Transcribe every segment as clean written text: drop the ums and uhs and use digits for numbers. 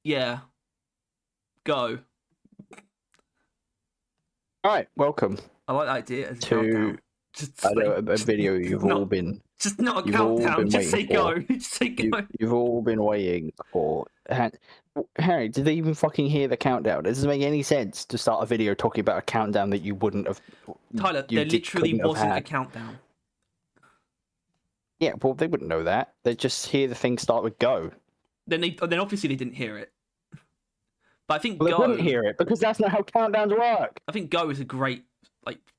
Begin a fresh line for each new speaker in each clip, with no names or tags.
Yeah. Go.
Alright, welcome
I like that idea as a
to
countdown. Just say,
a video you've all been
just not a
you've all
countdown.
been
Just
waiting
say
for.
go. Just say go.
You've all been waiting for. Harry, did they even fucking hear the countdown? It doesn't make any sense to start a video talking about a countdown that you wouldn't have.
Tyler, there literally wasn't a countdown.
Yeah, well, they wouldn't know that. They just hear the thing start with go.
Then obviously they didn't hear it. But I think
Well, they
go.
wouldn't hear it because that's not how countdowns work.
I think go is a great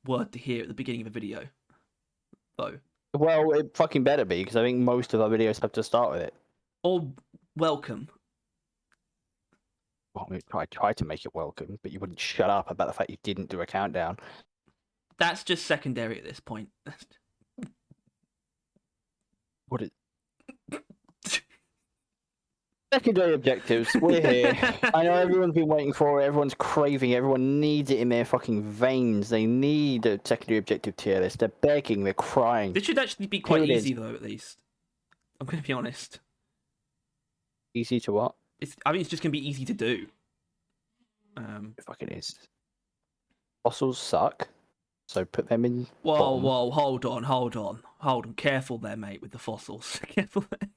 word to hear at the beginning of a video. Though.
Well, it fucking better be because I think most of our videos have to start with it.
Or welcome.
Well, I tried to make it welcome, but you wouldn't shut up about the fact you didn't do a countdown.
That's just secondary at this point.
What is secondary objectives? We're here. I know everyone's been waiting for it. Everyone's craving it. Everyone needs it in their fucking veins. They need a secondary objective tier list. They're begging. They're crying.
This should actually be quite easy, though. At least, I'm going to be honest.
Easy to what?
I mean, it's just going to be easy to do.
It fucking is. Fossils suck, so put them in.
Whoa! Hold on! Careful there, mate, with the fossils. Careful there.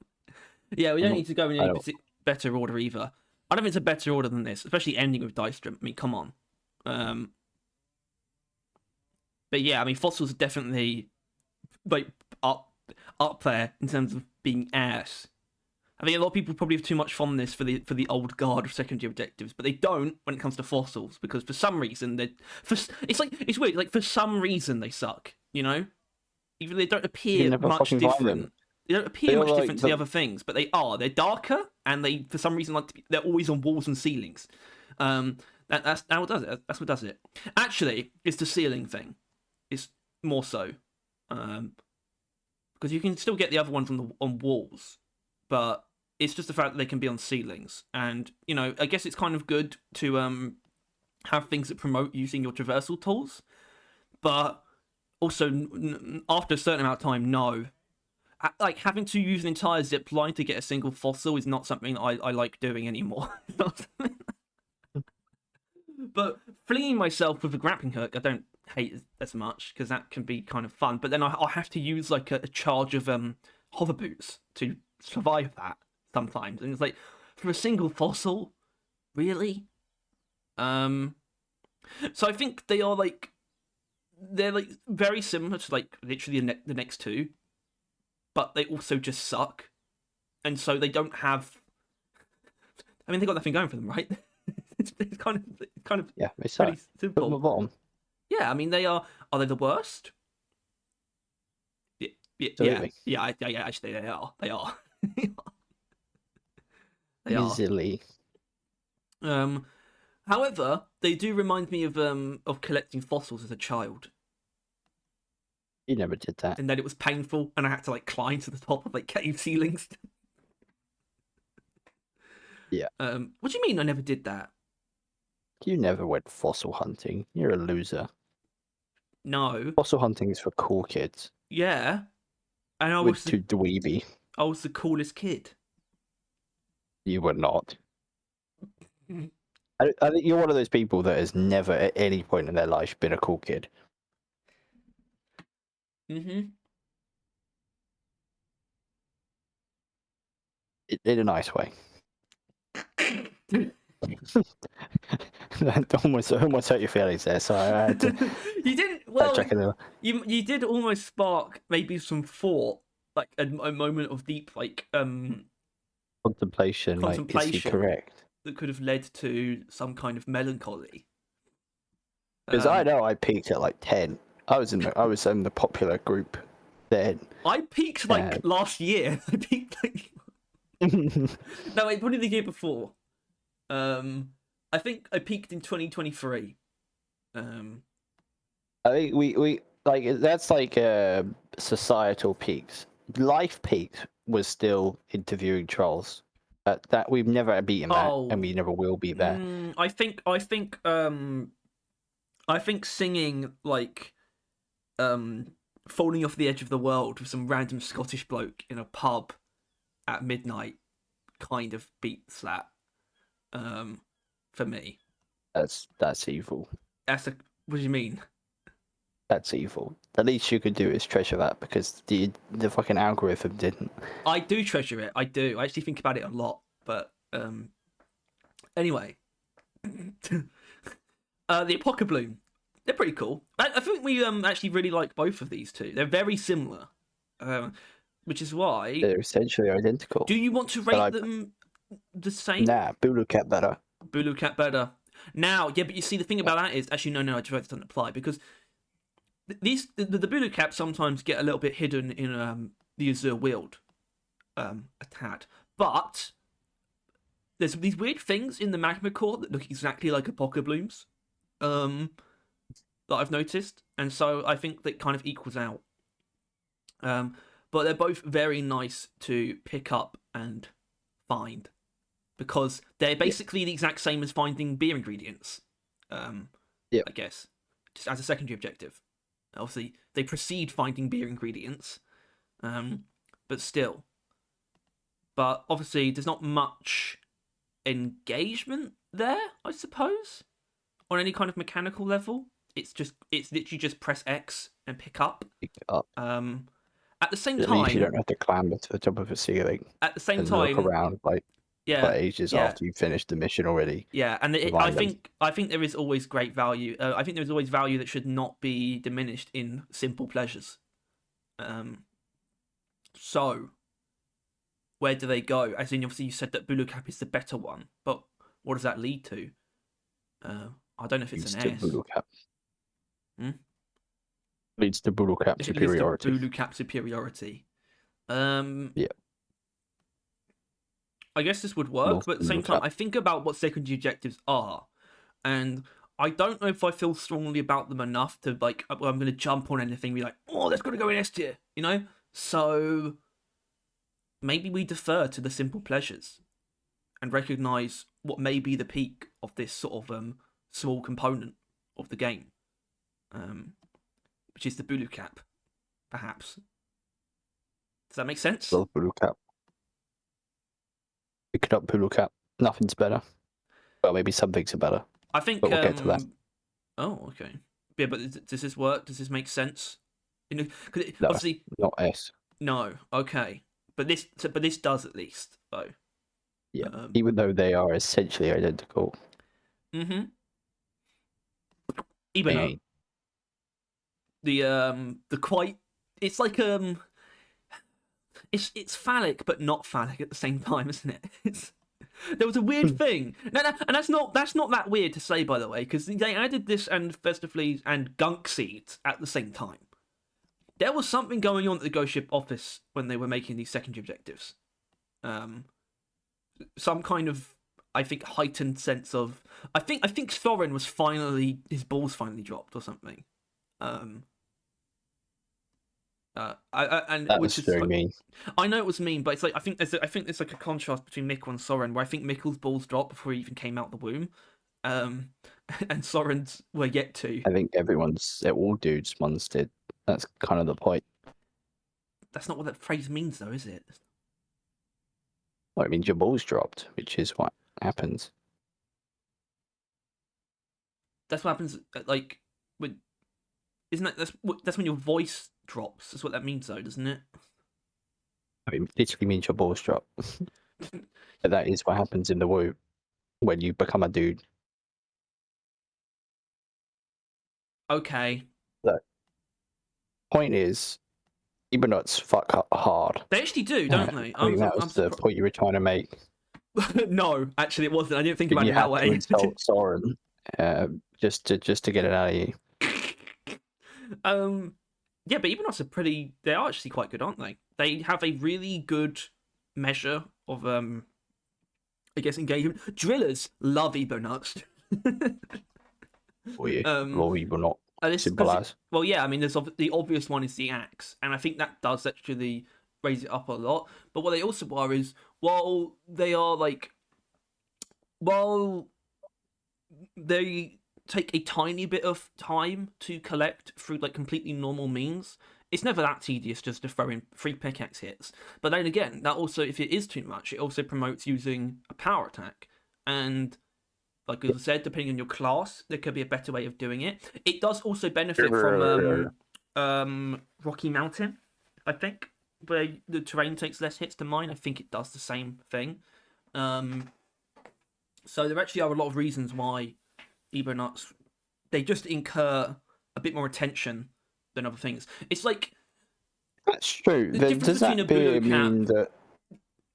Yeah, we don't need to go in any better order either. I don't think it's a better order than this, especially ending with Dystrum. I mean, come on. But yeah, I mean, fossils are definitely up there in terms of being ass. I think a lot of people probably have too much fondness for the old guard of secondary objectives, but they don't when it comes to fossils because for some reason it's weird. Like for some reason they suck. You know, even they don't appear much different. They don't appear much different to the other things, but they are. They're darker, and they for some reason they're always on walls and ceilings. That's what does it. That's what does it. Actually, it's the ceiling thing. It's more so, because you can still get the other ones on walls, but it's just the fact that they can be on ceilings. And you know, I guess it's kind of good to have things that promote using your traversal tools, but also after a certain amount of time, no. Like having to use an entire zip line to get a single fossil is not something that I like doing anymore. But fleeing myself with a grappling hook, I don't hate as much because that can be kind of fun. But then I'll have to use like a charge of hover boots to survive that sometimes, and it's like for a single fossil, really. So I think they're like very similar to like literally the next two. But they also just suck, and so they don't have. I mean, they got nothing going for them, right? it's kind of
yeah, it's
pretty simple.
Put them bottom.
Yeah, I mean, they are. Are they the worst? Yeah. Actually, they are. They are. They are.
Easily.
However, they do remind me of collecting fossils as a child.
You never did that.
And then it was painful, and I had to like climb to the top of like cave ceilings.
Yeah.
What do you mean I never did that?
You never went fossil hunting. You're a loser.
No.
Fossil hunting is for cool kids.
Yeah. And I was
too dweeby.
I was the coolest kid.
You were not. I think you're one of those people that has never at any point in their life been a cool kid.
Mm-hmm.
In a nice way. That almost hurt your feelings there, so I had to.
You didn't. Well, you did almost spark maybe some thought, like a moment of deep
contemplation. Like, is he correct?
That could have led to some kind of melancholy.
Because I know I peaked at like 10. I was in the popular group then.
I peaked like last year. I peaked like no, wait, probably the year before. I think I peaked in 2023.
I think we like that's like societal peaks. Life peak was still interviewing trolls. That we've never beaten that, and we never will beat that.
I think singing like falling off the edge of the world with some random Scottish bloke in a pub at midnight kind of beats that. For me.
That's evil.
What do you mean?
That's evil. The least you could do is treasure that because the fucking algorithm didn't.
I do treasure it. I do. I actually think about it a lot. But anyway, the Apocabloom. They're pretty cool. I think we actually really like both of these two. They're very similar, which is why
They're essentially identical.
Do you want to rate them the same?
Nah, Bolu Cat better.
Bolu Cat better. Now, yeah, but you see, the thing about that is actually no, I just doesn't apply because the Bolu Cap sometimes get a little bit hidden in the Azure Wield, a tad, but there's these weird things in the Magma Core that look exactly like Apocablooms, that I've noticed, and so I think that kind of equals out. But they're both very nice to pick up and find because they're basically the exact same as finding beer ingredients. I guess just as a secondary objective. Obviously, they precede finding beer ingredients, but still. But obviously, there's not much engagement there, I suppose, on any kind of mechanical level. It's literally just press X and pick up. At the same time,
you don't have to climb to the top of a ceiling.
At the same time,
look around for ages after you've finished the mission already.
Yeah, and I think there is always great value. I think there is always value that should not be diminished in simple pleasures. So, where do they go? As in, obviously, you said that Bulu Cap is the better one, but what does that lead to? I don't know if it's an S.
Bulu Cap. Leads to Bulu Cap superiority.
Bulu Cap superiority.
Yeah.
I guess this would work, but at the same time, I think about what secondary objectives are, and I don't know if I feel strongly about them enough to like. Well, I'm going to jump on anything and be like, "Oh, that's got to go in S tier," you know. So maybe we defer to the simple pleasures and recognize what may be the peak of this sort of small component of the game, which is the Bulu Cap, perhaps. Does that make sense?
Well, Bulu Cap. Pick it up, Bulu Cap. Nothing's better. Well, maybe some things are better.
I think.
But we'll get to that.
Oh, okay. Yeah, but does this work? Does this make sense? You know,
No,
obviously
not S.
No, okay, but this does at least though.
Yeah, even though they are essentially identical.
Mm-hmm. Even the quite, it's like it's phallic but not phallic at the same time, isn't it? There was a weird thing. No, and that's not that weird to say, by the way, because they added this and Festive fleas and Gunk seeds at the same time. There was something going on at the Ghost Ship office when they were making these secondary objectives. Some kind of, I think, heightened sense of. I think Thorin was his balls finally dropped or something.
That was very mean.
I know it was mean, but it's like I think there's like a contrast between Mikkel and Soren, where I think Mikkel's balls dropped before he even came out the womb, and Soren's were yet to.
I think all dudes once did. That's kind of the point.
That's not what that phrase means, though, is it?
Well, it means your balls dropped, which is what happens.
That's what happens. Like, isn't that's when your voice drops? That's what that means, though, doesn't it?
I mean, it literally means your balls drop. But that is what happens in the womb when you become a dude.
Okay.
The point is, Ebonuts fuck hard.
They actually do, don't they?
I think that was the point you were trying to make.
No, actually, it wasn't. I didn't think about it that way.
You had to insult Soren, just to get it out of you.
Yeah, but Ebonuts they are actually quite good, aren't they? They have a really good measure of I guess engagement. Drillers love Ebonuts.
Oh yeah, love Ebonuts. Simple as.
Well, yeah, I mean, the obvious one is the axe, and I think that does actually raise it up a lot. But what they also are is, while they take a tiny bit of time to collect through like completely normal means, it's never that tedious just to throw in 3 pickaxe hits. But then again, that also, if it is too much, it also promotes using a power attack, and like as I said, depending on your class, there could be a better way of doing it. It does also benefit from Rocky Mountain, I think, where the terrain takes less hits than mine. I think it does the same thing. So there actually are a lot of reasons why Ebonuts, they just incur a bit more attention than other things. It's like
That's true.
the difference
Does
between
that
a Bulu
mean
cap.
that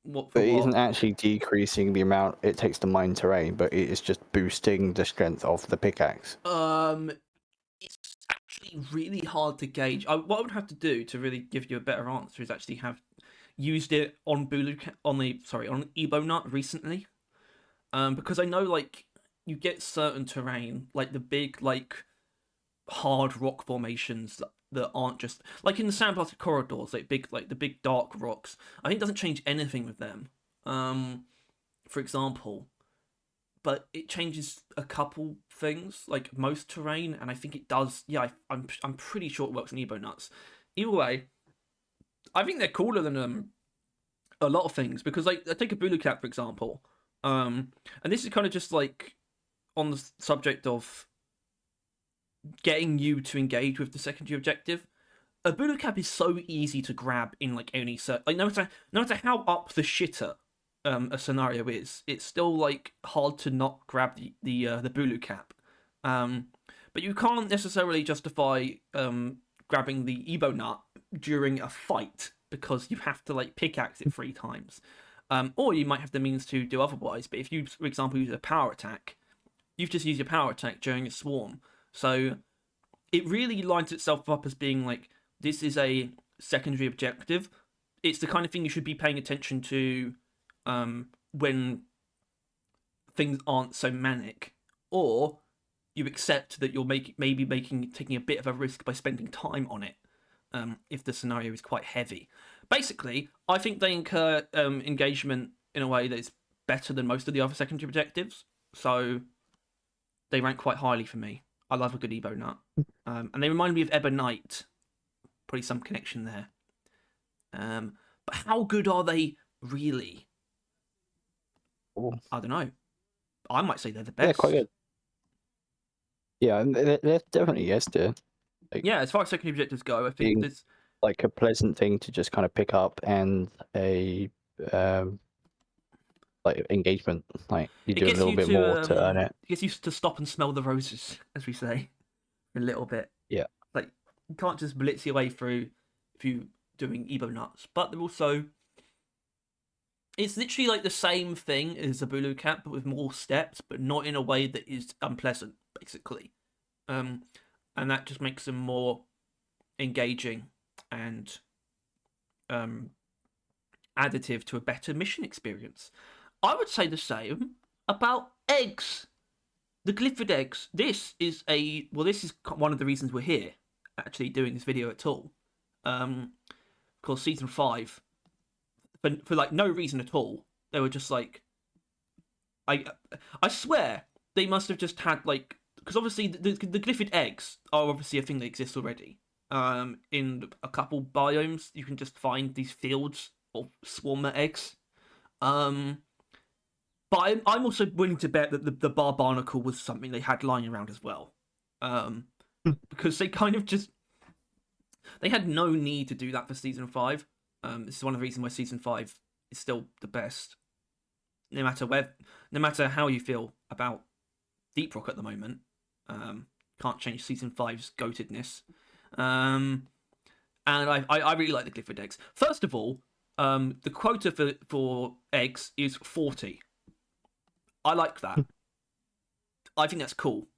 What for
it
what?
isn't actually decreasing the amount it takes to mine terrain, but it is just boosting the strength of the pickaxe?
It's actually really hard to gauge. What I would have to do to really give you a better answer is actually have used it on on Ebonut recently. Because I know like you get certain terrain, like the big like hard rock formations that aren't just like in the sandblasted corridors, like the big dark rocks. I think it doesn't change anything with them. For example, but it changes a couple things, like most terrain, and I think it does. Yeah, I'm pretty sure it works in Ebonuts. Either way, I think they're cooler than a lot of things because like I take a Bulu Cap for example, and this is kind of just like on the subject of getting you to engage with the secondary objective. A Bulu Cap is so easy to grab in like any set. Like no matter how up the shitter a scenario is, it's still like hard to not grab the Bulu Cap. But you can't necessarily justify grabbing the Ebonut during a fight because you have to like pickaxe it 3 times. Or you might have the means to do otherwise. But if you, for example, use a power attack, you've just used your power attack during a swarm. So it really lines itself up as being like this is a secondary objective. It's the kind of thing you should be paying attention to when things aren't so manic, or you accept that you're taking a bit of a risk by spending time on it. If the scenario is quite heavy, basically, I think they incur engagement in a way that's better than most of the other secondary objectives. So they rank quite highly for me. I love a good Ebonut, and they remind me of Ebonite. Probably some connection there. But how good are they really?
Ooh.
I don't know. I might say they're the
Yeah,
best.
quite good. Yeah, and they're definitely yes to. Like,
yeah, as far as secondary objectives go, I think
being
there's
like a pleasant thing to just kind of pick up and a like engagement. Like you
it
do a
gets
little
you
bit more
to
to earn it.
it gets you to stop and smell the roses, as we say, a little bit.
Yeah.
Like you can't just blitz your way through if you doing Ebonuts, but they're also it's literally like the same thing as a Bulu Cap, but with more steps, but not in a way that is unpleasant, basically. And that just makes them more engaging and additive to a better mission experience. I would say the same about eggs. The Glyphid eggs. This is one of the reasons we're here, actually doing this video at all. Of course, season 5, for like no reason at all, they were just like, I swear they must have just had like, because obviously the Glyphid eggs are obviously a thing that exists already. In a couple biomes, you can just find these fields of swarmer eggs. But I'm also willing to bet that the barnacle was something they had lying around as well. Because they kind of just they had no need to do that for season 5. This is one of the reasons why season 5 is still the best. No matter how you feel about Deep Rock at the moment, can't change season 5's goatedness. And I really like the Glyphid eggs. First of all, the quota for eggs is 40. I like that. I think that's cool.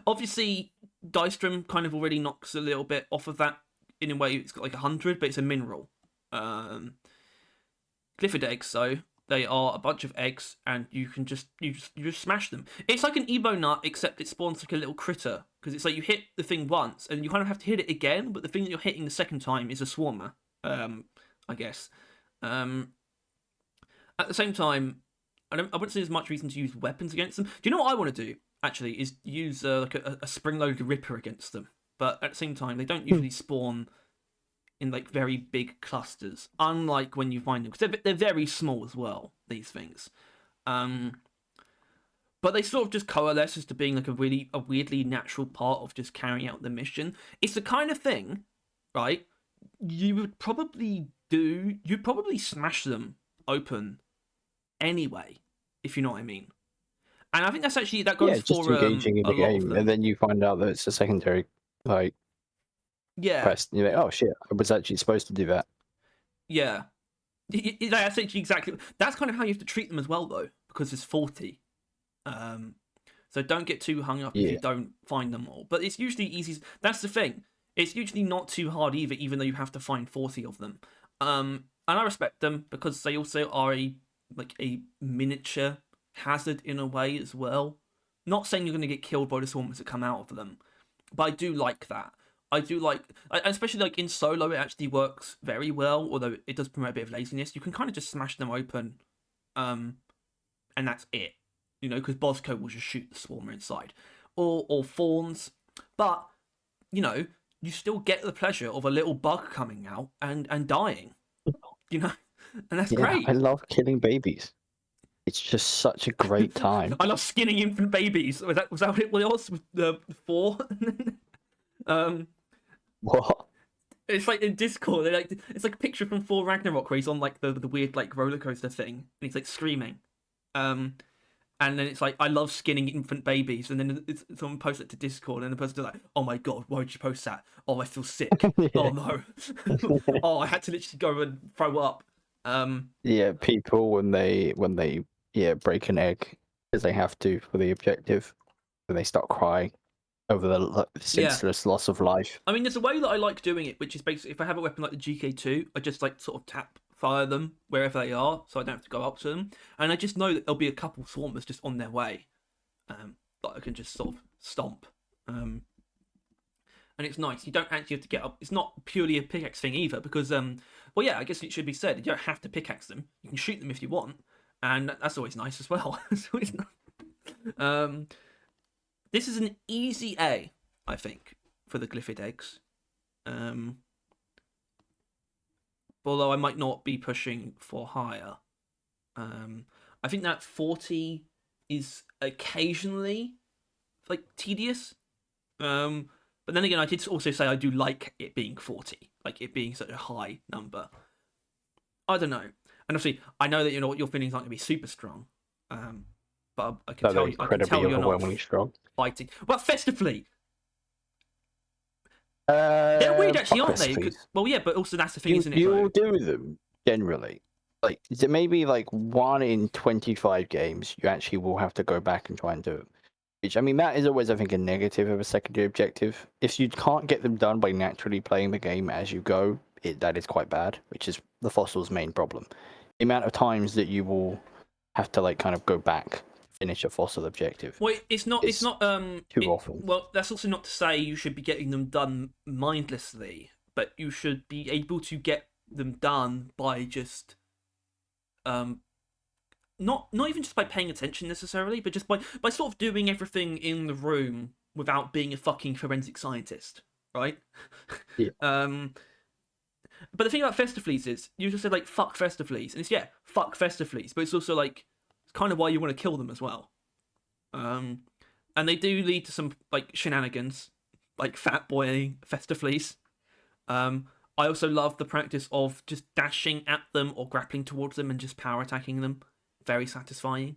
Obviously, Dystrum kind of already knocks a little bit off of that. In a way, it's got like 100, but it's a mineral. Glyphid eggs, though, they are a bunch of eggs, and you just smash them. It's like an Ebonut, except it spawns like a little critter, because it's like you hit the thing once, and you kind of have to hit it again, but the thing that you're hitting the second time is a swarmer, I guess. At the same time, I wouldn't say there's much reason to use weapons against them. Do you know what I want to do, actually, is use like a spring-loaded Ripper against them. But at the same time, they don't usually spawn in like very big clusters, unlike when you find them, because they're very small as well, these things. but they sort of just coalesce as to being like a weirdly natural part of just carrying out the mission. It's the kind of thing, right? You'd probably smash them open anyway, if you know what I mean. And I think that goes
just
for
engaging in
a
the
lot of
game,
them.
and then you find out that it's a secondary quest. And you're like, oh shit, I was actually supposed to do that.
Yeah, that's actually exactly. That's kind of how you have to treat them as well, though, because there's 40. So don't get too hung up if you don't find them all. But it's usually easy. That's the thing. It's usually not too hard either, even though you have to find 40 of them. And I respect them because they also are a miniature hazard in a way as well. Not saying you're going to get killed by the swarms that come out of them, but I do like that. I do like, especially like in solo, it actually works very well. Although it does promote a bit of laziness, you can kind of just smash them open, and that's it. You know, because Bosco will just shoot the swarmer inside, or fawns. But you know, you still get the pleasure of a little bug coming out and dying. You know, and that's great.
I love killing babies. It's just such a great time.
I love skinning infant babies. Was that what it was with the 4?
What?
It's like in Discord. It's like a picture from 4 Ragnarok where he's on like the weird like roller coaster thing, and he's like screaming. And then it's like, I love skinning infant babies, and then someone posts it to Discord, and the person's like, oh my god, why would you post that? Oh, I feel sick. Oh no. Oh, I had to literally go and throw up.
Yeah, people when they break an egg because they have to for the objective, and they start crying over the senseless loss of life.
I mean, there's a way that I like doing it, which is basically if I have a weapon like the GK2, I just like sort of fire them wherever they are, so I don't have to go up to them, and I just know that there'll be a couple swarmers just on their way, that I can just sort of stomp, and it's nice. You don't actually have to get up. It's not purely a pickaxe thing either, because well, yeah, I guess it should be said, you don't have to pickaxe them. You can shoot them if you want, and that's always nice as well. It's always nice. This is an easy A, I think, for the Glyphid eggs. Although I might not be pushing for higher. I think that 40 is occasionally like tedious. But then again, I did also say I do like it being 40, like it being such a high number. I don't know. And obviously, I know that your feelings aren't going to be super strong. But I can tell you're not
strong.
Fighting. Well, Festively. They're weird, actually, aren't they? Well, yeah, but also that's the thing, isn't it?
You'll do them generally. Like, is it maybe like 1 in 25 games you actually will have to go back and try and do it? Which, I mean, that is always, I think, a negative of a secondary objective. If you can't get them done by naturally playing the game as you go, that is quite bad, which is the Fossil's main problem. The amount of times that you will have to, like, kind of go back, finish a Fossil objective.
Well, it's not
too often.
Well, that's also not to say you should be getting them done mindlessly, but you should be able to get them done by just not even just by paying attention necessarily, but just by sort of doing everything in the room without being a fucking forensic scientist, right?
Yeah.
But the thing about Festive Fleas is you just said like fuck Festive Fleas, and it's fuck Festive Fleas, but it's also like it's kind of why you want to kill them as well. And they do lead to some like shenanigans, like fat boy Festive Fleas. I also love the practice of just dashing at them or grappling towards them and just power attacking them. Very satisfying.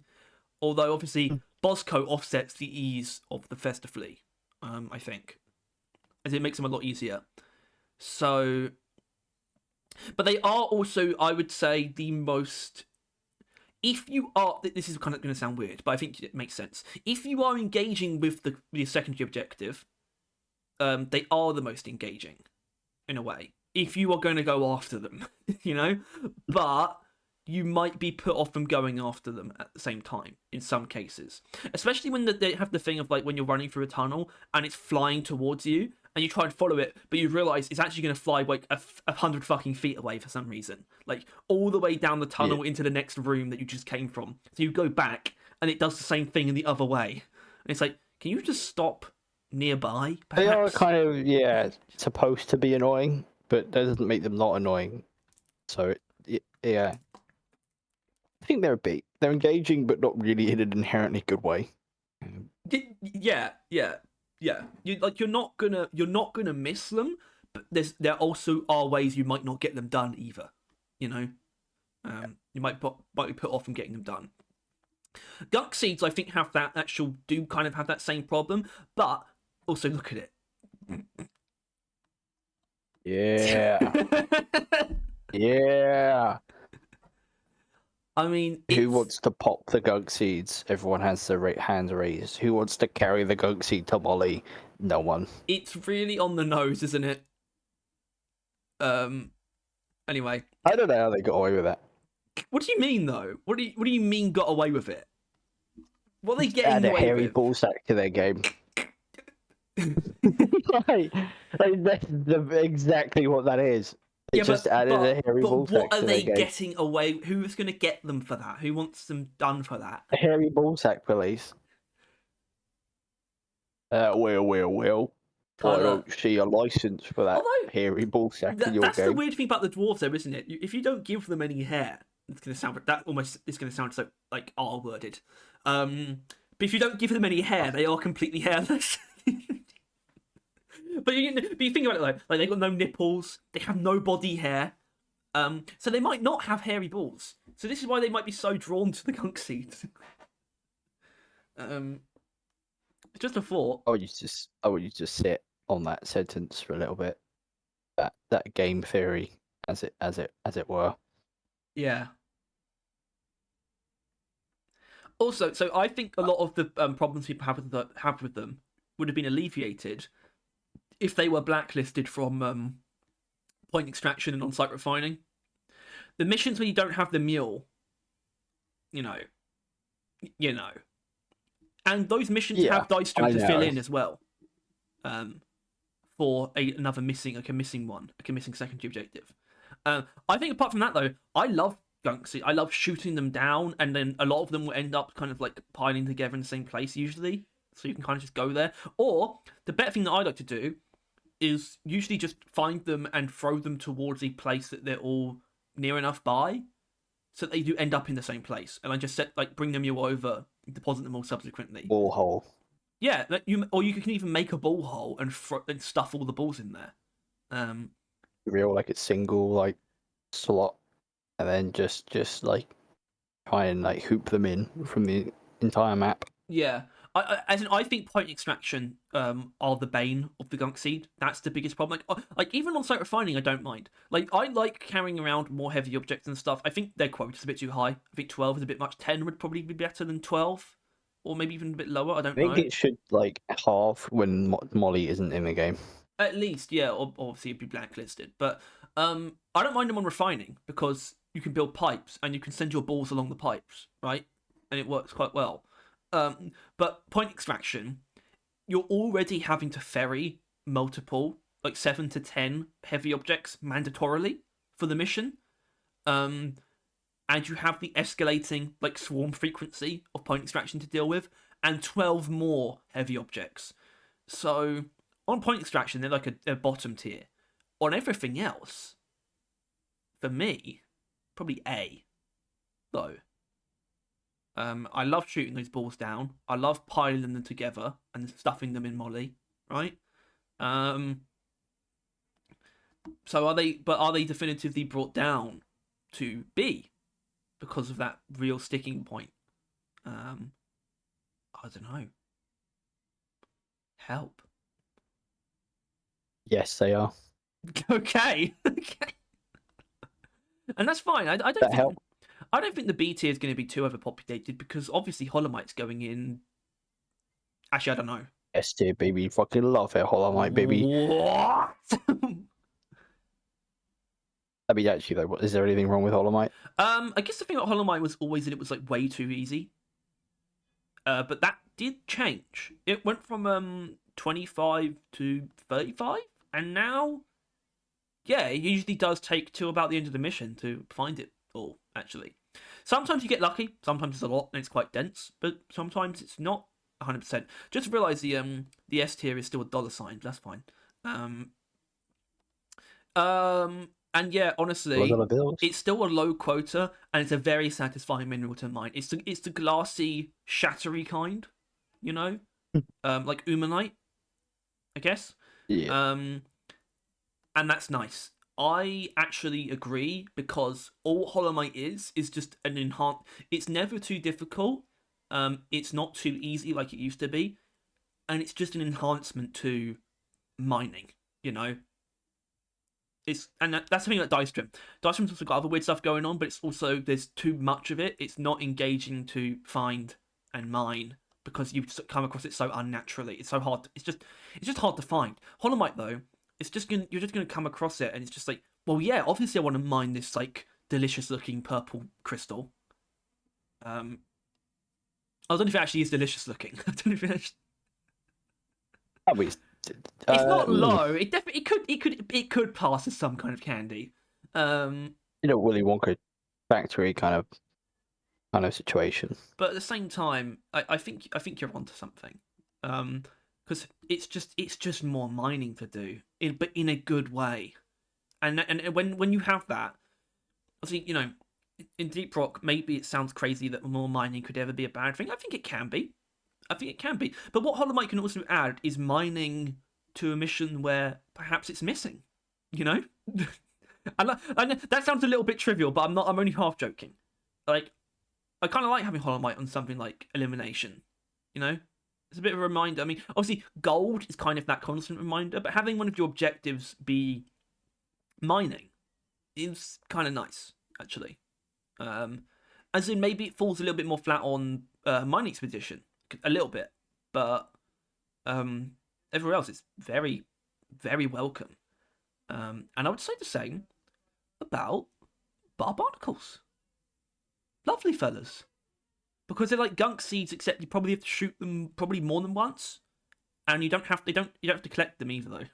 Although obviously Bosco offsets the ease of the Festive Flea, I think, as it makes them a lot easier. So, but they are also, I would say, the most. If you are, this is kind of going to sound weird, but I think it makes sense. If you are engaging with the secondary objective, they are the most engaging, in a way. If you are going to go after them, you know, but you might be put off from going after them at the same time in some cases, especially when they have the thing of like when you're running through a tunnel and it's flying towards you and you try and follow it, but you realize it's actually going to fly like 100 fucking feet away for some reason, like all the way down the tunnel into the next room that you just came from. So you go back and it does the same thing in the other way, and it's like, can you just stop nearby? Perhaps?
They are kind of supposed to be annoying, but that doesn't make them not annoying. So yeah, I think they're a bit they're engaging, but not really in an inherently good way.
Yeah. You're not gonna miss them, but there also are ways you might not get them done either. You know, you might be put off from getting them done. Gunk seeds, I think, have that do kind of have that same problem, but also look at it.
Yeah. Yeah.
I mean,
who wants to pop the gunk seeds? Everyone has their hands raised. Who wants to carry the gunk seed to Molly? No one.
It's really on the nose, isn't it? Anyway,
I don't know how they got away with that.
what do you mean, though? What do you mean got away with it? What are they getting
Add a
away
hairy
with?
ball sack to their game. like that's exactly what that is. They just added a hairy ball sack
what are
to
they
their game.
getting away? Who's going to get them for that? Who wants them done for that?
A hairy ball sack police. Well. I don't see a license for that hairy ball sack in your
that's
game.
the weird thing about the dwarves, though, isn't it? If you don't give them any hair, it's going to sound so like R-worded. But if you don't give them any hair, they are completely hairless. But you think about it like they've got no nipples, they have no body hair, so they might not have hairy balls. So this is why they might be so drawn to the gunk seeds. Just a thought.
I would just sit on that sentence for a little bit. That game theory, as it were.
Yeah. Also, so I think a lot of the problems people have with them would have been alleviated if they were blacklisted from point extraction and on-site refining. The missions where you don't have the mule, you know, and those missions have Dystrum to fill in as well, for another missing secondary objective. I think apart from that though, I love Gunk seeds. I love shooting them down, and then a lot of them will end up kind of like piling together in the same place usually, so you can kind of just go there. Or the better thing that I like to do is usually just find them and throw them towards a place that they're all near enough by, so that they do end up in the same place. And I just bring them over, deposit them all subsequently.
Ball hole.
Yeah, you can even make a ball hole and stuff all the balls in there.
Real like a single slot, and then just try and hoop them in from the entire map.
Yeah. I think point extraction are the bane of the gunk seed. That's the biggest problem. Like even on site refining, I don't mind. I like carrying around more heavy objects and stuff. I think their quota's a bit too high. I think 12 is a bit much. 10 would probably be better than 12, or maybe even a bit lower. I don't know.
I think it should halve when Molly isn't in the game.
At least, yeah. Or obviously it'd be blacklisted, but I don't mind them on refining because you can build pipes and you can send your balls along the pipes, right? And it works quite well. But point extraction, you're already having to ferry multiple, 7 to 10 heavy objects mandatorily for the mission. And you have the escalating swarm frequency of point extraction to deal with, and 12 more heavy objects. So on point extraction, they're a bottom tier. On everything else, for me, probably A, though. I love shooting those balls down. I love piling them together and stuffing them in Molly, right? So are they definitively brought down to B because of that real sticking point? I don't know. Help.
Yes, they are.
Okay. And that's fine. I don't think
help.
I don't think the B tier is going to be too overpopulated because obviously Holomite's going in. Actually, I don't know.
S tier, baby. Fucking love it, Holomite, baby.
What?
I mean, actually, though, is there anything wrong with Holomite?
I guess the thing about Holomite was always that it was way too easy. But that did change. It went from 25 to 35, and now, yeah, it usually does take till about the end of the mission to find it all. Actually, sometimes you get lucky. Sometimes it's a lot and it's quite dense, but sometimes it's not 100%. Just realize the S tier is still a $sign. That's fine. And yeah, honestly,
$1 bills.
it's still a low quota, and it's a very satisfying mineral to mine. It's the glassy, shattery kind, you know, like Umanite, I guess.
Yeah.
Um, and that's nice. I actually agree because all Holomite is just an enhance. It's never too difficult. It's not too easy like it used to be, and it's just an enhancement to mining. You know, that's something like Dystrum. Dystrum's also got other weird stuff going on, but it's also there's too much of it. It's not engaging to find and mine because you come across it so unnaturally. It's so hard. It's just hard to find. Holomite though, you're just gonna come across it, and it's just like, well, yeah, obviously I want to mine this like delicious looking purple crystal. I don't know if it actually is delicious looking. I don't know if it actually...
Oh, it's
It's not low. It definitely it could pass as some kind of candy.
Willy Wonka factory kind of situation.
But at the same time, I think you're onto something. Because it's just more mining to do, but in a good way. And when you have that, obviously, in Deep Rock, maybe it sounds crazy that more mining could ever be a bad thing. I think it can be. But what Holomite can also add is mining to a mission where perhaps it's missing. You know, and that sounds a little bit trivial, but I'm not. I'm only half joking. Like, I kind of like having Holomite on something like elimination. You know, it's a bit of a reminder. I mean, obviously, gold is kind of that constant reminder, but having one of your objectives be mining is kind of nice, actually. As in, maybe it falls a little bit more flat on mining expedition, a little bit, but everywhere else it's very, very welcome. And I would say the same about Barnacles. Lovely fellas. Because they're like gunk seeds, except you probably have to shoot them probably more than once. And you don't have to collect them either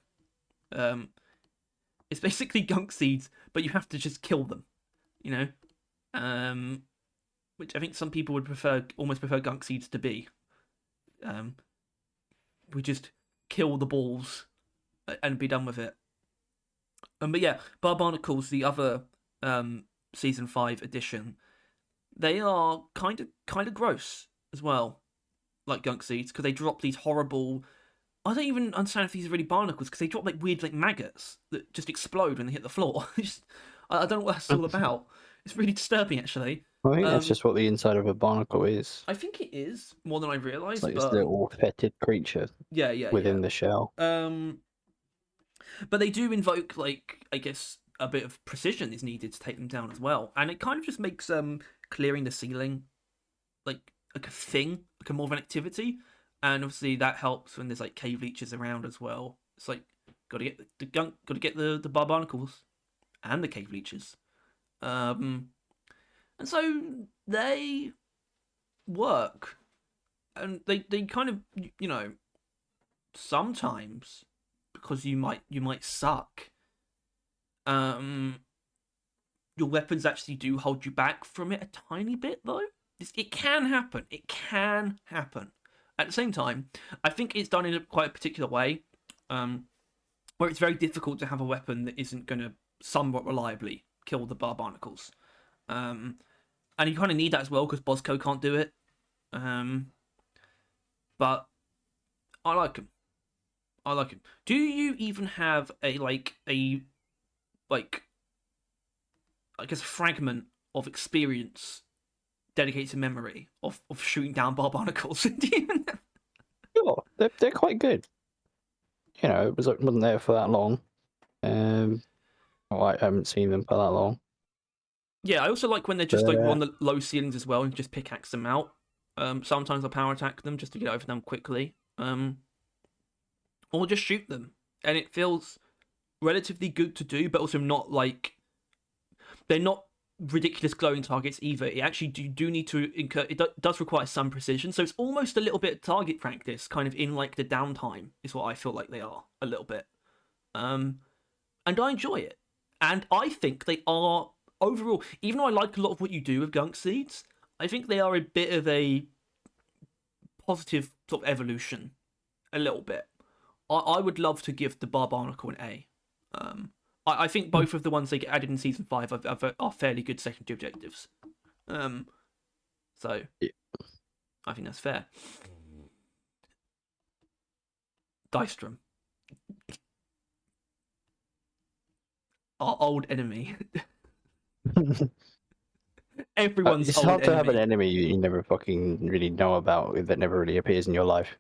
though. It's basically gunk seeds, but you have to just kill them. You know? Which I think some people would almost prefer gunk seeds to be. We just kill the balls and be done with it. But yeah, Barnacles, the other season 5 edition, they are kind of gross as well, like gunk seeds, because they drop these horrible. I don't even understand if these are really barnacles because they drop like weird like maggots that just explode when they hit the floor. I don't know what that's all about. It's really disturbing, actually.
I think that's just what the inside of a barnacle is.
I think it is more than I realised.
It's like
but...
this little fetid creature. Within the shell.
But they do invoke, like, I guess a bit of precision is needed to take them down as well, and it kind of just makes clearing the ceiling like a thing, like a more of an activity, and obviously that helps when there's like cave leeches around as well. It's like got to get the gunk, got to get the barnacles and the cave leeches, and so they work, and they kind of sometimes, because you might suck, your weapons actually do hold you back from it a tiny bit though. It can happen. At the same time, I think it's done in quite a particular way, where it's very difficult to have a weapon that isn't going to somewhat reliably kill the barnacles. And you kind of need that as well because Bosco can't do it. But I like him. Do you even have a fragment of experience dedicated to memory of shooting down barnacles? Do you even have...
Sure, they're quite good. It wasn't there for that long. I haven't seen them for that long.
Yeah, I also like when they're just on the low ceilings as well and just pickaxe them out. Sometimes I power attack them just to get over them quickly. Or just shoot them, and it feels relatively good to do, but also not like they're not ridiculous glowing targets either. It actually do need to incur. It does require some precision, so it's almost a little bit of target practice, kind of in like the downtime, is what I feel like they are a little bit. And I enjoy it, and I think they are overall. Even though I like a lot of what you do with gunk seeds, I think they are a bit of a positive sort of evolution, a little bit. I would love to give the barnacle an A. I think both of the ones they get added in season 5 are fairly good secondary objectives. So
Yeah.
I think that's fair. Dystrum, our old enemy. Everyone's
It's
old
hard to have an
enemy.
enemy you never fucking really know about that never really appears in your life.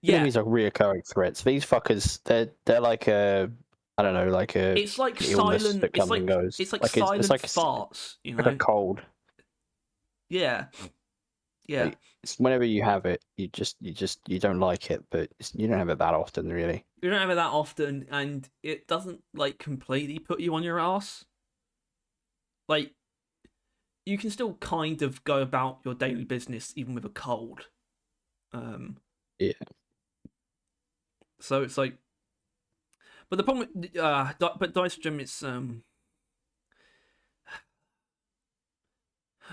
Yeah,
Enemies are reoccurring threats. These fuckers, they're like a, I don't know, like a
it's like
illness
silent.
that comes and goes.
It's like
It's
silent
like
farts. You
like a
know.
cold.
Yeah. Yeah.
Like, it's whenever you have it, you don't like it, but you don't have it that often, really.
You don't have it that often, and it doesn't like completely put you on your ass. Like, you can still kind of go about your daily business even with a cold.
Yeah.
So it's like, but the problem, but Dystrum, it's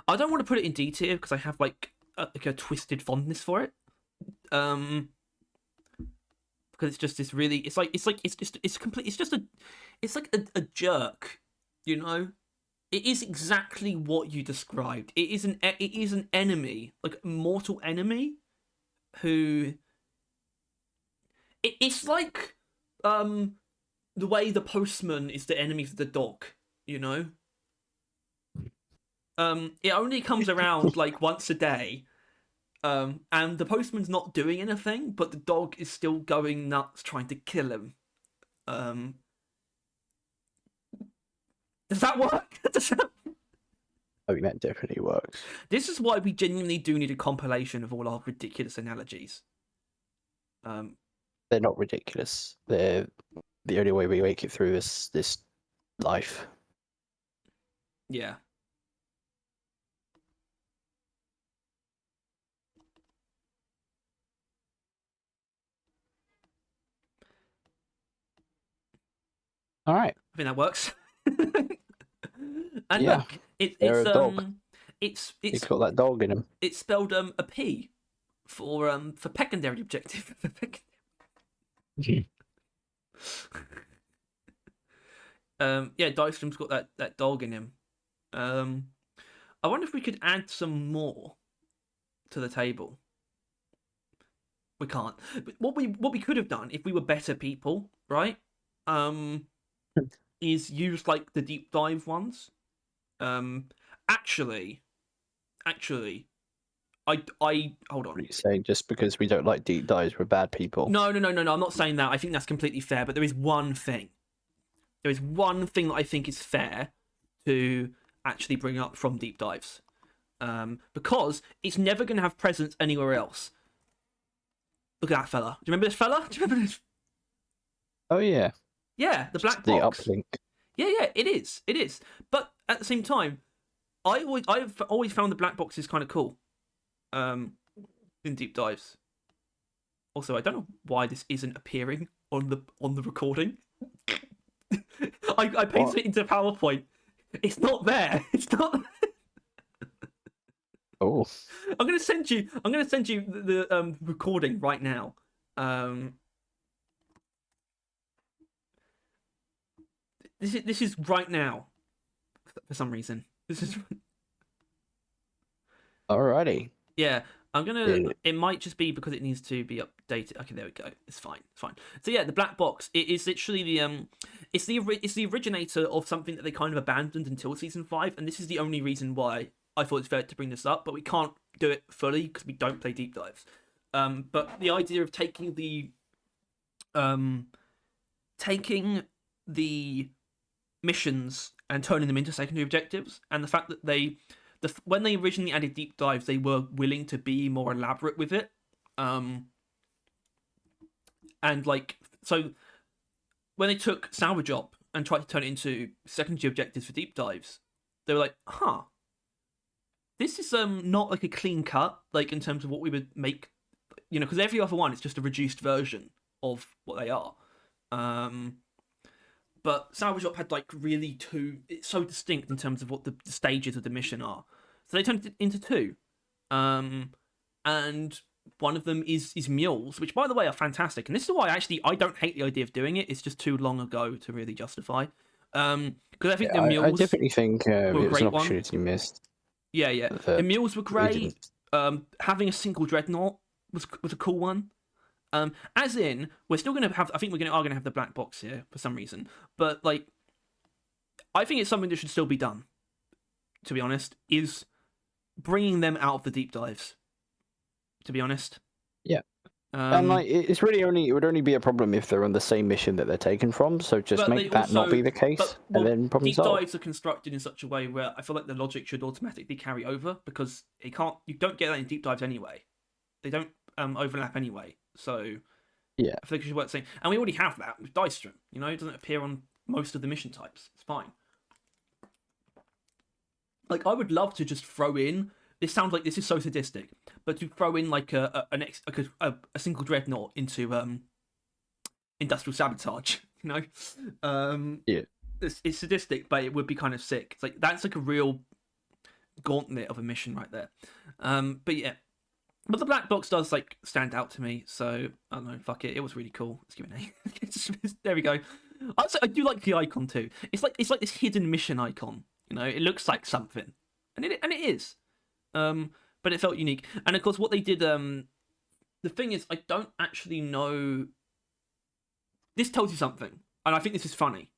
I don't want to put it in D tier because I have like a twisted fondness for it. Because it's just this really, it's like it's like a jerk, you know. It is exactly what you described. It is an enemy, like a mortal enemy, who. It's like the way the postman is the enemy of the dog, you know. It only comes around like once a day, and the postman's not doing anything, but the dog is still going nuts trying to kill him. Does that work?
I think that definitely works.
This is why we genuinely do need a compilation of all our ridiculous analogies.
They're not ridiculous. They're the only way we make it through this life.
Yeah.
All right.
I think that works. And
Yeah,
look,
they're a dog.
It's
He's got that dog in him.
it's spelled a P for pecondary objective. Yeah, Dystrom's got that dog in him. I wonder if we could add some more to the table. We can't. But what we could have done if we were better people, right? Is use like the deep dive ones. Actually, I hold on.
What are you saying? Just because we don't like deep dives, we're bad people?
No. I'm not saying that. I think that's completely fair. But there is one thing. There is one thing that I think is fair to actually bring up from deep dives, because it's never going to have presence anywhere else. Look at that fella. Do you remember this fella? Do you remember this?
Oh yeah.
Yeah, the black
The
box.
uplink.
Yeah, it is. But at the same time, I've always found the black boxes kind of cool. In deep dives. Also, I don't know why this isn't appearing on the recording. I pasted it into PowerPoint. It's not there. It's not.
Oh.
I'm gonna send you the recording right now. This is right now. For some reason, this is.
Alrighty.
Yeah, I'm gonna. It might just be because it needs to be updated. Okay, there we go. It's fine. So yeah, the black box. It is literally the it's the originator of something that they kind of abandoned until season 5, and this is the only reason why I thought it's fair to bring this up. But we can't do it fully because we don't play deep dives. But the idea of taking the missions and turning them into secondary objectives, and the fact that when they originally added deep dives, they were willing to be more elaborate with it. And like, so when they took salvage op and tried to turn it into secondary objectives for deep dives, they were like, this is not like a clean cut, like in terms of what we would make, you know, because every other one is just a reduced version of what they are. But salvage op had like really it's so distinct in terms of what the stages of the mission are. So they turned it into 2. And one of them is mules, which by the way are fantastic. And this is why I don't hate the idea of doing it. It's just too long ago to really justify. Because I think the
I
mules
definitely think
were a
it was an
great one.
opportunity missed.
Yeah. The
That
mules were
we
great.
didn't.
Having a single dreadnought was a cool one. As in, we're still gonna have. I think are gonna have the black box here for some reason, but like, I think it's something that should still be done. To be honest, is bringing them out of the deep dives. To be honest.
Yeah. And like, it's really it would only be a problem if they're on the same mission that they're taken from. So just make that not be the case, and then problem
deep
solved.
dives are constructed in such a way where I feel like the logic should automatically carry over because you don't get that in deep dives anyway. They don't overlap anyway. So
Yeah.
I think it should work the same. And we already have that with Dystrum. You know, it doesn't appear on most of the mission types. It's fine. Like, I would love to just throw in. This sounds like this is so sadistic, but to throw in like a single dreadnought into industrial sabotage, you know,
Yeah.
it's sadistic, but it would be kind of sick. It's like that's like a real gauntlet of a mission right there. But yeah, but the black box does like stand out to me, so I don't know. Fuck it, it was really cool. Let's give it an A. There we go. I do like the icon too. It's like this hidden mission icon. You know, it looks like something, and it is. But it felt unique. And of course, what they did. The thing is, I don't actually know. This tells you something, and I think this is funny,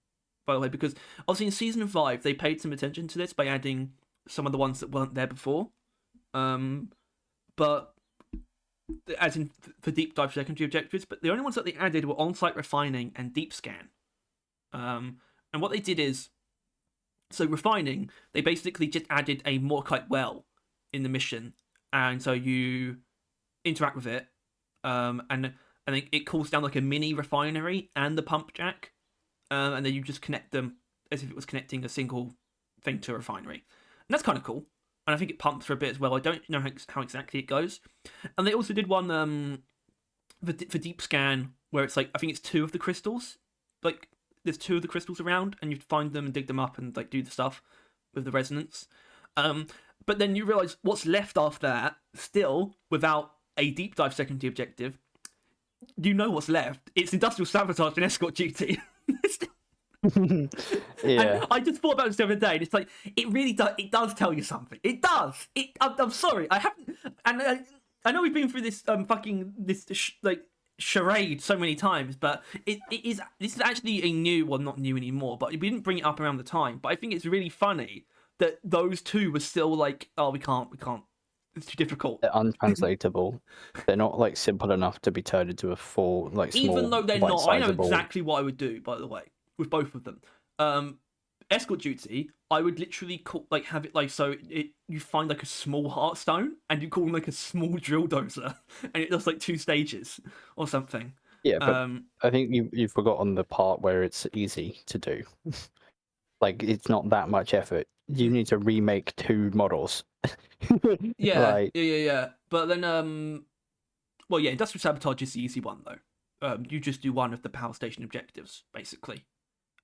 by the way, because obviously in season 5 they paid some attention to this by adding some of the ones that weren't there before. But as in for deep dive secondary objectives, but the only ones that they added were on-site refining and deep scan. And what they did is, so refining, they basically just added a Morkite well in the mission, and so you interact with it, and it calls down like a mini refinery and the pump jack, and then you just connect them as if it was connecting a single thing to a refinery, and that's kind of cool. And I think it pumps for a bit as well. I don't know how exactly it goes. And they also did one for deep scan where it's like I think it's 2 of the crystals, like there's 2 of the crystals around, and you find them and dig them up and like do the stuff with the resonance. But then you realise what's left after that, still without a deep dive secondary objective. You know what's left? It's industrial sabotage and escort duty.
Yeah.
And I just thought about this the other day, and it's like it really does. It does tell you something. It does. I'm sorry, I haven't. And I know we've been through this like charade so many times, but this is actually a new, well, not new anymore, but we didn't bring it up around the time. But I think it's really funny that those 2 were still like, oh, we can't. It's too difficult.
They're untranslatable. They're not like simple enough to be turned into a full like small.
Even though they're not, I know
bite-sizable.
exactly what I would do. By the way, with both of them, escort duty, I would literally have it like so. You find like a small heartstone and you call them like a small drill dozer, and it does like 2 stages or something.
Yeah, but I think you've forgotten the part where it's easy to do. Like it's not that much effort. You need to remake 2 models.
Yeah, yeah. But then, well, yeah, industrial sabotage is the easy one though. You just do one of the power station objectives basically,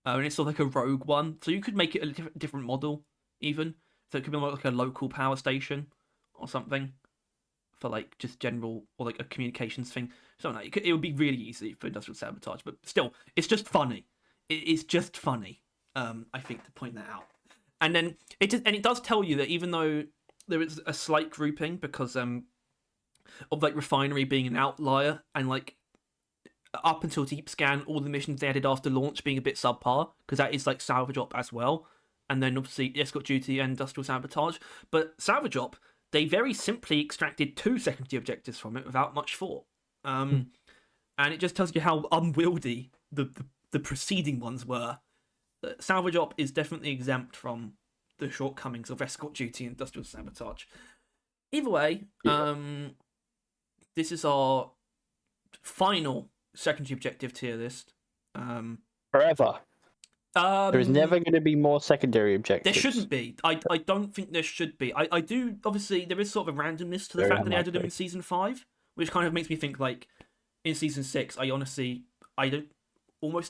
and it's sort of like a rogue one. So you could make it a different model even. So it could be like a local power station or something for like just general or like a communications thing. Something like it would be really easy for industrial sabotage, but still, it's just funny. It is just funny. I think to point that out. And then it does tell you that even though there is a slight grouping because of like refinery being an outlier and like up until deep scan, all the missions they added after launch being a bit subpar because that is like salvage op as well, and then obviously escort duty and industrial sabotage. But salvage op, they very simply extracted 2 secondary objectives from it without much thought, and it just tells you how unwieldy the preceding ones were. Salvage op is definitely exempt from the shortcomings of escort duty and industrial sabotage. Either way, this is our final secondary objective tier list.
Forever. There is never going to be more secondary objectives.
There shouldn't be. I don't think there should be. I do, obviously, there is sort of a randomness to the fact that they added them in season 5, which kind of makes me think like in season 6, I almost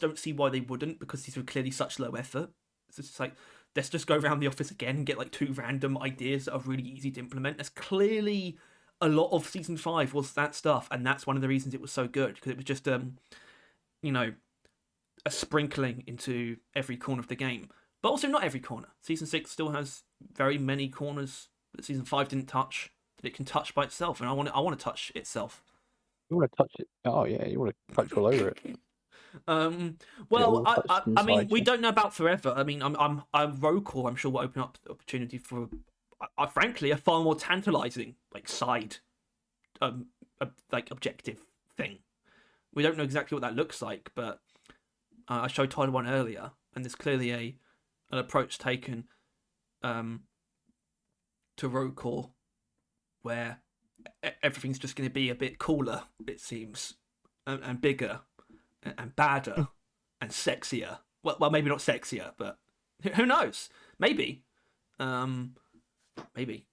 don't see why they wouldn't, because these were clearly such low effort. So it's just like, let's just go around the office again and get like 2 random ideas that are really easy to implement. There's clearly a lot of season 5 was that stuff, and that's one of the reasons it was so good, because it was just a sprinkling into every corner of the game, but also not every corner. Season 6 still has very many corners that Season 5 didn't touch, that it can touch by itself, and I want to touch itself.
You want to touch it? Oh yeah, you want to touch all over it.
Well,
all touched
I mean,
inside
we
you.
don't know about forever. I mean, I'm Rocore. I'm sure will open up the opportunity for, frankly, a far more tantalizing like side, like objective thing. We don't know exactly what that looks like, but I showed Tyler one earlier, and there's clearly an approach taken, to Rocore, where everything's just going to be a bit cooler. It seems, and bigger, and badder, and sexier. Well, maybe not sexier, but who knows? Maybe, maybe.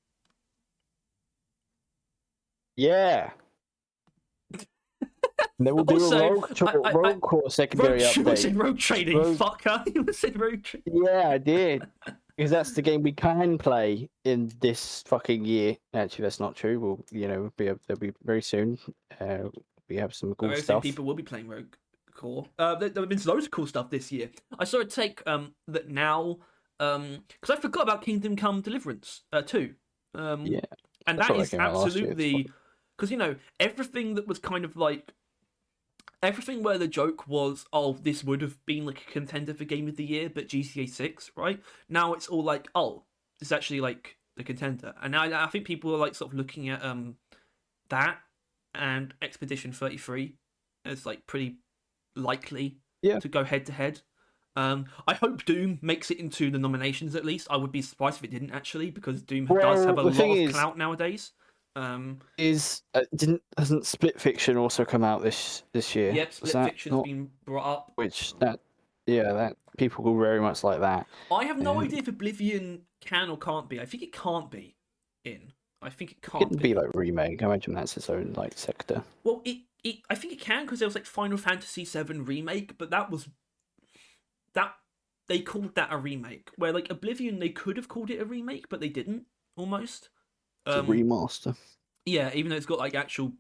Yeah. And then we'll do
Also,
a rogue core secondary
Rogue,
update.
said rogue trading, fucker. You said rogue trading.
Yeah, I did. Because that's the game we can play in this fucking year. Actually, that's not true. We'll, they'll be very soon. We have some cool
Very
stuff.
soon people will be playing Rogue Core. There have been loads of cool stuff this year. I saw a take that now, because I forgot about Kingdom Come Deliverance 2.
Yeah.
And that is absolutely, because everything that was kind of like, everything where the joke was, oh, this would have been like a contender for Game of the Year, but GTA 6, right? Now it's all like, oh, it's actually like the contender. And now I think people are like sort of looking at that and Expedition 33 as like pretty likely to go head to head. I hope Doom makes it into the nominations at least. I would be surprised if it didn't actually, because Doom does have a lot of clout nowadays.
Hasn't Split Fiction also come out this year?
Yep, Split Fiction's been brought up.
Which that people will very much like that.
I have no idea if Oblivion can or can't be. I think it can't be in. I think it can't
be like remake. I imagine that's its own like sector.
Well, I think it can, because there was like Final Fantasy VII remake, but that they called that a remake. Where like Oblivion, they could have called it a remake, but they didn't. Almost.
It's a remaster.
Yeah, even though it's got like actual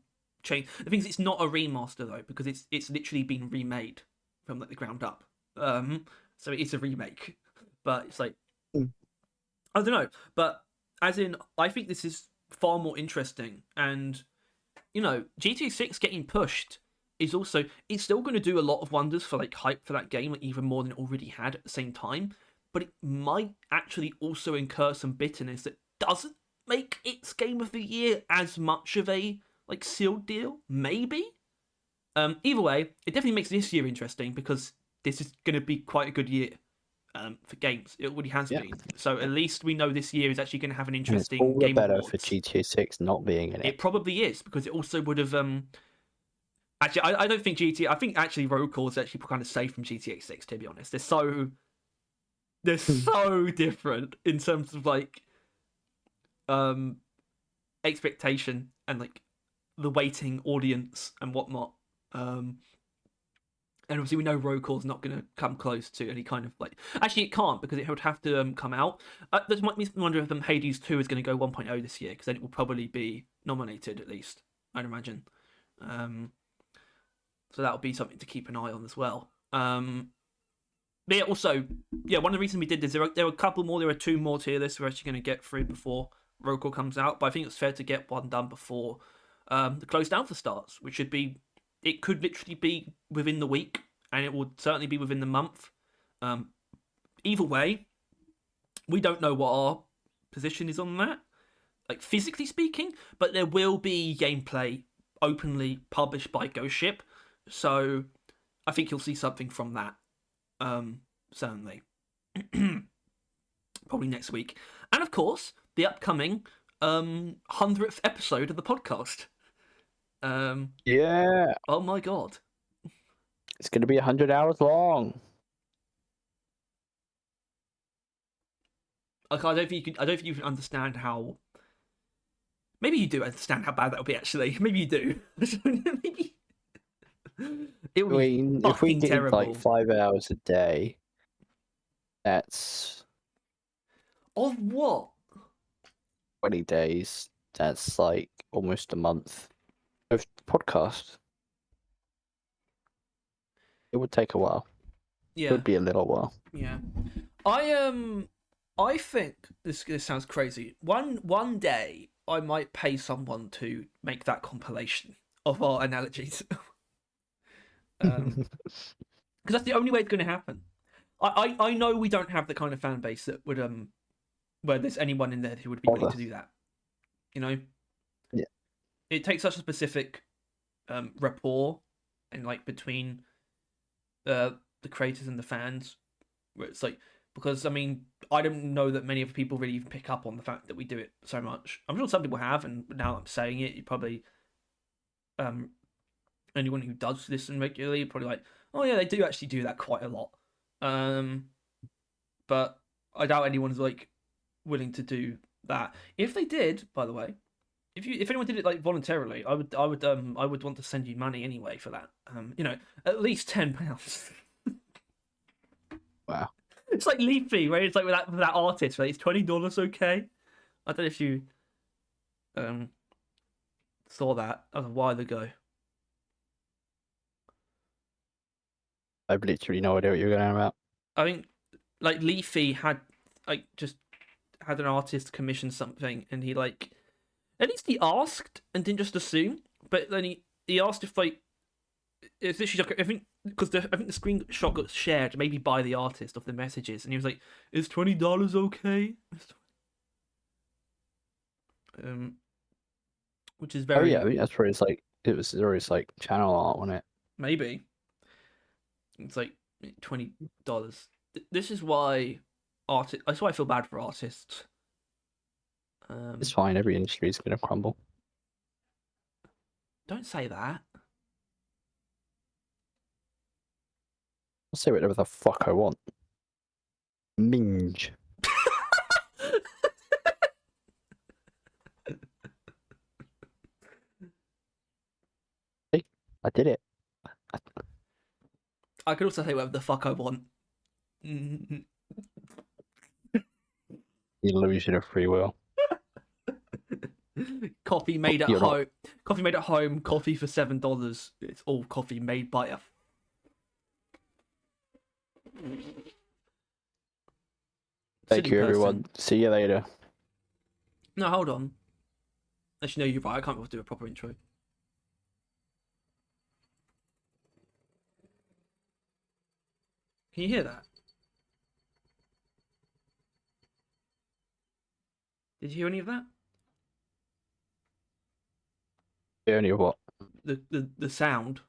change. The thing is, it's not a remaster though, because it's literally been remade from like the ground up. So it is a remake, but it's like I don't know. But as in, I think this is far more interesting, and GTA 6 getting pushed is also, it's still going to do a lot of wonders for like hype for that game, like even more than it already had at the same time. But it might actually also incur some bitterness that doesn't make its Game of the Year as much of a like sealed deal. Maybe. Either way, it definitely makes this year interesting, because this is going to be quite a good year for games. It already has been. So at least we know this year is actually going to have an interesting
game. It's all
Game
better
Awards.
for GTA 6 not being in it.
It probably is, because it also would have. Actually, I don't think GTA. I think actually Rogue Core is actually kind of safe from GTA 6. To be honest, they're so different in terms of like expectation and like the waiting audience and whatnot. And obviously we know Rogue Core's not going to come close to any kind of like. Actually, it can't, because it would have to come out. That might me wonder if Hades 2 is going to go 1.0 this year, because then it will probably be nominated at least, I'd imagine. So that'll be something to keep an eye on as well. But yeah, also, one of the reasons we did this, there were a couple more. There were 2 more tier lists we're actually going to get through before Rogue Core comes out. But I think it's fair to get one done before the close down for starts, which should be. It could literally be within the week, and it will certainly be within the month. Either way, we don't know what our position is on that, like physically speaking, but there will be gameplay openly published by Ghost Ship, so I think you'll see something from that. Certainly. Probably next week. And of course, the upcoming 100th episode of the podcast.
Yeah.
Oh my god.
It's going to be 100 hours long.
Like, I don't think you can understand how. Maybe you do understand how bad that will be. Actually, maybe you do. Maybe it will be
if we did
terrible.
like 5 hours a day, that's
of what?
20 days. That's like almost a month of podcast. It would take a while.
Yeah,
Could be a little while.
yeah. I think this sounds crazy. One day I might pay someone to make that compilation of our analogies. Because that's the only way it's going to happen. I know we don't have the kind of fan base that would where there's anyone in there who would be willing to do that. You know,
Yeah.
it takes such a specific rapport and like between the creators and the fans, where it's like, because I mean I don't know that many of the people really even pick up on the fact that we do it so much. I'm sure some people have, and now I'm saying it, you probably anyone who does listen regularly probably like, oh yeah, they do actually do that quite a lot. But I doubt anyone's like willing to do that. If they did, by the way, if anyone did it like voluntarily, I would want to send you money anyway for that. At least £10.
Wow.
It's like Leafy, right? It's like with that artist, right? It's $20, okay? I don't know if you saw that. That was a while ago.
I have literally no idea what you're going on about.
I think like Leafy had like just had an artist commission something, and he like at least he asked and didn't just assume. But then he asked if like it's literally like, I think because I think the screenshot got shared maybe by the artist of the messages, and he was like, "Is $20 okay?" Which is very
I mean, that's where it's like channel art, wasn't it?
maybe it's like $20. This is why That's why I feel bad for artists.
It's fine. Every industry is going to crumble.
Don't say that.
I'll say whatever the fuck I want. Minge. Hey, I did it.
I could also say whatever the fuck I want.
The illusion of free will.
Coffee made at
You're
home. Coffee made at home. Coffee for $7. It's all coffee made by a.
Thank
silly
you,
person.
everyone. See you later.
No, hold on. Actually, no, you're right. I can't be able to do a proper intro. Can you hear that? Did you hear any of that?
Only what?
The sound.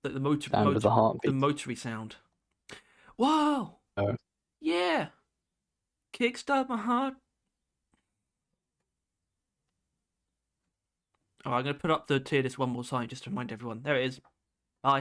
Like the
Sound of the heartbeat.
the motory sound. Wow.
Oh.
Yeah. Kickstart my heart. Alright, I'm gonna put up the tier list one more time just to remind everyone. There it is. Bye.